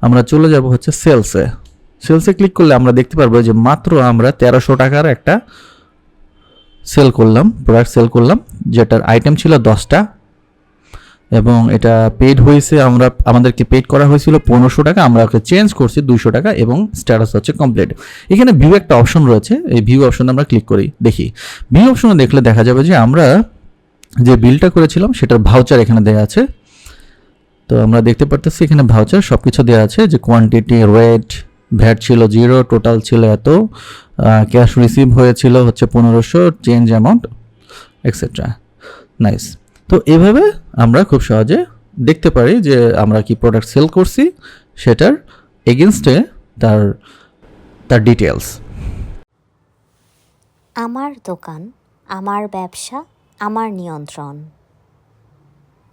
আমরা চলে যাব হচ্ছে সেলসে। সেলসে ক্লিক করলে আমরা দেখতে পারবো যে মাত্র আমরা 1300 টাকার একটা সেল করলাম, প্রোডাক্ট সেল করলাম, যেটার আইটেম ছিল 10টা এবং এটা পেড হয়েছে। আমাদেরকে পেড করা হয়েছিল 1500 টাকা, আমরা ওকে চেঞ্জ করছি 200 টাকা এবং স্ট্যাটাস হচ্ছে কমপ্লিট। এখানে ভিউ একটা অপশন রয়েছে, এই ভিউ অপশনে আমরা ক্লিক করি, দেখি ভিউ অপশনে দেখলে দেখা যাবে যে আমরা যে বিলটা করেছিলাম সেটার ভাউচার এখানে দেওয়া আছে। তো আমরা দেখতে পারতেছি এখানে ভাউচার সব কিছু দেওয়া আছে, যে কোয়ান্টিটি, রেট, ভ্যাট ছিল 0, টোটাল ছিল এত, ক্যাশ রিসিভ হয়েছিল হচ্ছে 1500, চেঞ্জ অ্যামাউন্ট এক্সেট্রা। নাইস। তো এভাবে আমরা খুব সহজে দেখতে পারি যে আমরা কি প্রোডাক্ট সেল করছি সেটার এগেনস্টে তার তার ডিটেলস। আমার দোকান, আমার ব্যবসা, আমার নিয়ন্ত্রণ।